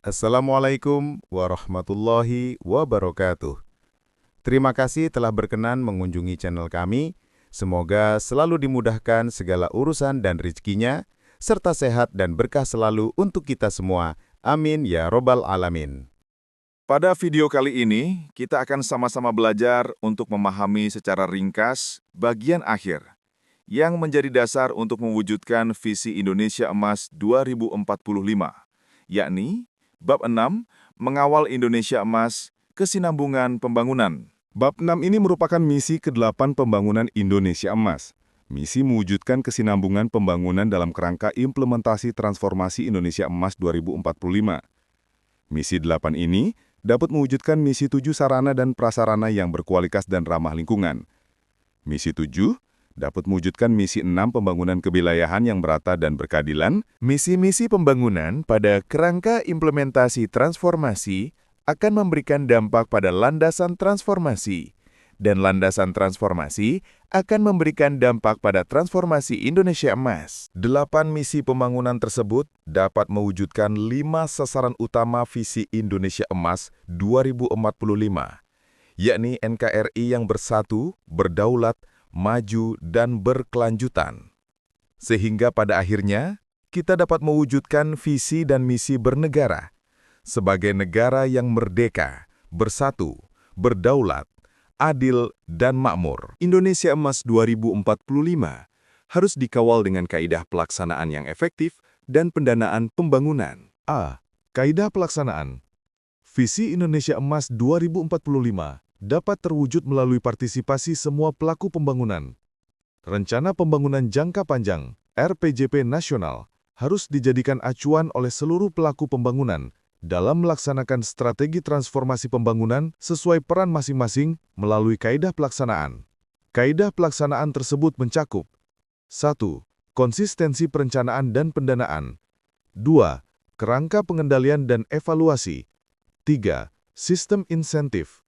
Assalamualaikum warahmatullahi wabarakatuh. Terima kasih telah berkenan mengunjungi channel kami. Semoga selalu dimudahkan segala urusan dan rezekinya, serta sehat dan berkah selalu untuk kita semua. Amin ya robbal alamin. Pada video kali ini, kita akan sama-sama belajar untuk memahami secara ringkas bagian akhir yang menjadi dasar untuk mewujudkan visi Indonesia Emas 2045, yakni Bab 6, Mengawal Indonesia Emas, Kesinambungan Pembangunan. Bab 6 ini merupakan misi ke-8 pembangunan Indonesia Emas. Misi mewujudkan kesinambungan pembangunan dalam kerangka implementasi transformasi Indonesia Emas 2045. Misi 8 ini dapat mewujudkan misi 7 sarana dan prasarana yang berkualitas dan ramah lingkungan. Misi 7 dapat mewujudkan misi 6 pembangunan kewilayahan yang merata dan berkeadilan. Misi-misi pembangunan pada kerangka implementasi transformasi akan memberikan dampak pada landasan transformasi, dan landasan transformasi akan memberikan dampak pada transformasi Indonesia Emas. 8 misi pembangunan tersebut dapat mewujudkan 5 sasaran utama visi Indonesia Emas 2045, yakni NKRI yang bersatu, berdaulat, maju, dan berkelanjutan. Sehingga pada akhirnya, kita dapat mewujudkan visi dan misi bernegara sebagai negara yang merdeka, bersatu, berdaulat, adil, dan makmur. Indonesia Emas 2045 harus dikawal dengan kaidah pelaksanaan yang efektif dan pendanaan pembangunan. A. Kaidah pelaksanaan. Visi Indonesia Emas 2045 dapat terwujud melalui partisipasi semua pelaku pembangunan. Rencana Pembangunan Jangka Panjang (RPJP) nasional harus dijadikan acuan oleh seluruh pelaku pembangunan dalam melaksanakan strategi transformasi pembangunan sesuai peran masing-masing melalui kaidah pelaksanaan. Kaidah pelaksanaan tersebut mencakup 1. Konsistensi perencanaan dan pendanaan. 2. Kerangka pengendalian dan evaluasi. 3. Sistem insentif.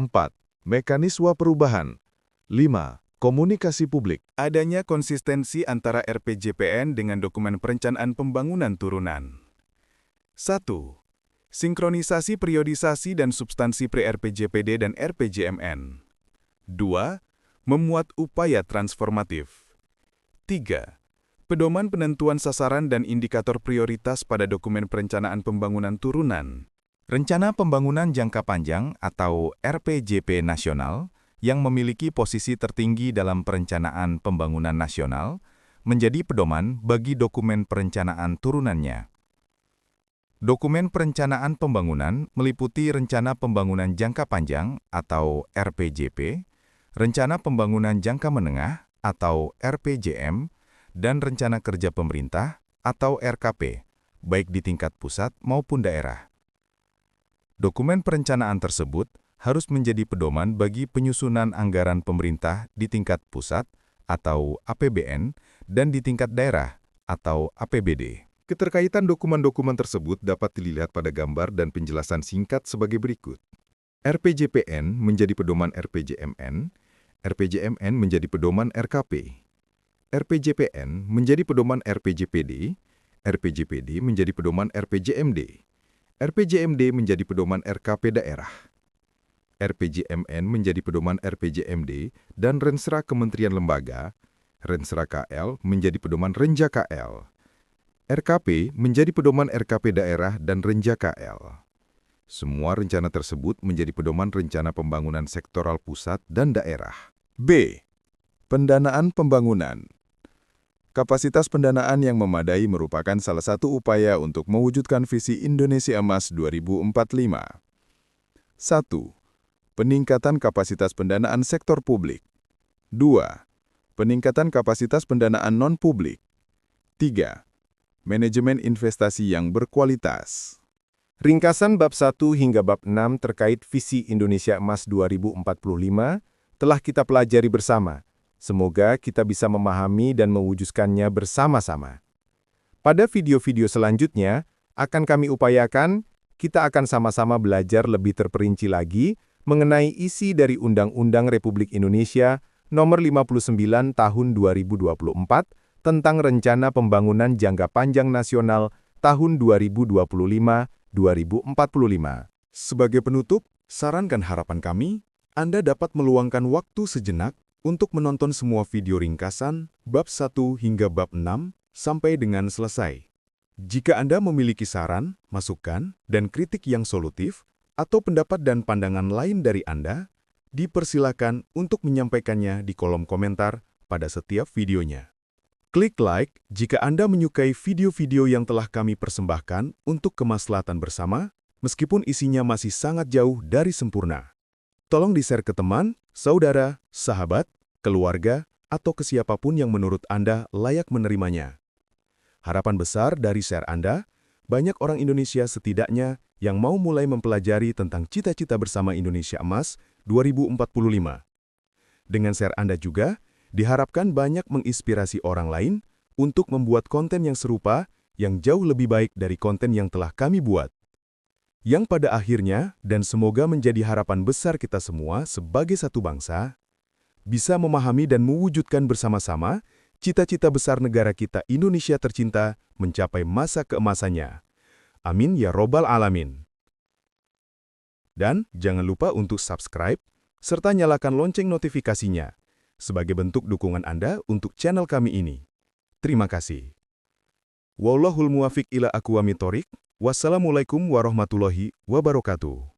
4. Mekanisme perubahan. 5. Komunikasi publik. Adanya konsistensi antara RPJPN dengan dokumen perencanaan pembangunan turunan. 1. Sinkronisasi periodisasi dan substansi pre-RPJPD dan RPJMN. 2. Memuat upaya transformatif. 3. Pedoman penentuan sasaran dan indikator prioritas pada dokumen perencanaan pembangunan turunan. Rencana Pembangunan Jangka Panjang atau RPJP nasional yang memiliki posisi tertinggi dalam perencanaan pembangunan nasional menjadi pedoman bagi dokumen perencanaan turunannya. Dokumen perencanaan pembangunan meliputi Rencana Pembangunan Jangka Panjang atau RPJP, Rencana Pembangunan Jangka Menengah atau RPJM, dan Rencana Kerja Pemerintah atau RKP, baik di tingkat pusat maupun daerah. Dokumen perencanaan tersebut harus menjadi pedoman bagi penyusunan anggaran pemerintah di tingkat pusat atau APBN dan di tingkat daerah atau APBD. Keterkaitan dokumen-dokumen tersebut dapat dilihat pada gambar dan penjelasan singkat sebagai berikut. RPJPN menjadi pedoman RPJMN, RPJMN menjadi pedoman RKP. RPJPN menjadi pedoman RPJPD, RPJPD menjadi pedoman RPJMD. RPJMD menjadi pedoman RKP daerah. RPJMN menjadi pedoman RPJMD dan Rensra Kementerian Lembaga. Rensra KL menjadi pedoman Renja KL. RKP menjadi pedoman RKP daerah dan Renja KL. Semua rencana tersebut menjadi pedoman rencana pembangunan sektoral pusat dan daerah. B. Pendanaan pembangunan. Kapasitas pendanaan yang memadai merupakan salah satu upaya untuk mewujudkan visi Indonesia Emas 2045. 1. Peningkatan kapasitas pendanaan sektor publik. 2. Peningkatan kapasitas pendanaan non-publik. 3. Manajemen investasi yang berkualitas. Ringkasan bab 1 hingga bab 6 terkait visi Indonesia Emas 2045 telah kita pelajari bersama. Semoga kita bisa memahami dan mewujudkannya bersama-sama. Pada video-video selanjutnya, akan kami upayakan, kita akan sama-sama belajar lebih terperinci lagi mengenai isi dari Undang-Undang Republik Indonesia Nomor 59 Tahun 2024 tentang Rencana Pembangunan Jangka Panjang Nasional tahun 2025 2045. Sebagai penutup, sarankan harapan kami, Anda dapat meluangkan waktu sejenak untuk menonton semua video ringkasan bab 1 hingga bab 6 sampai dengan selesai. Jika Anda memiliki saran, masukan, dan kritik yang solutif, atau pendapat dan pandangan lain dari Anda, dipersilakan untuk menyampaikannya di kolom komentar pada setiap videonya. Klik like jika Anda menyukai video-video yang telah kami persembahkan untuk kemaslahatan bersama, meskipun isinya masih sangat jauh dari sempurna. Tolong di-share ke teman, saudara, sahabat, keluarga, atau ke siapapun yang menurut Anda layak menerimanya. Harapan besar dari share Anda, banyak orang Indonesia setidaknya yang mau mulai mempelajari tentang cita-cita bersama Indonesia Emas 2045. Dengan share Anda juga, diharapkan banyak menginspirasi orang lain untuk membuat konten yang serupa yang jauh lebih baik dari konten yang telah kami buat. Yang pada akhirnya, dan semoga menjadi harapan besar kita semua sebagai satu bangsa, bisa memahami dan mewujudkan bersama-sama cita-cita besar negara kita Indonesia tercinta mencapai masa keemasannya. Amin ya Robbal Alamin. Dan jangan lupa untuk subscribe, serta nyalakan lonceng notifikasinya, sebagai bentuk dukungan Anda untuk channel kami ini. Terima kasih. Wallahul muwafiq ila aqwamit thoriq. Wassalamualaikum warahmatullahi wabarakatuh.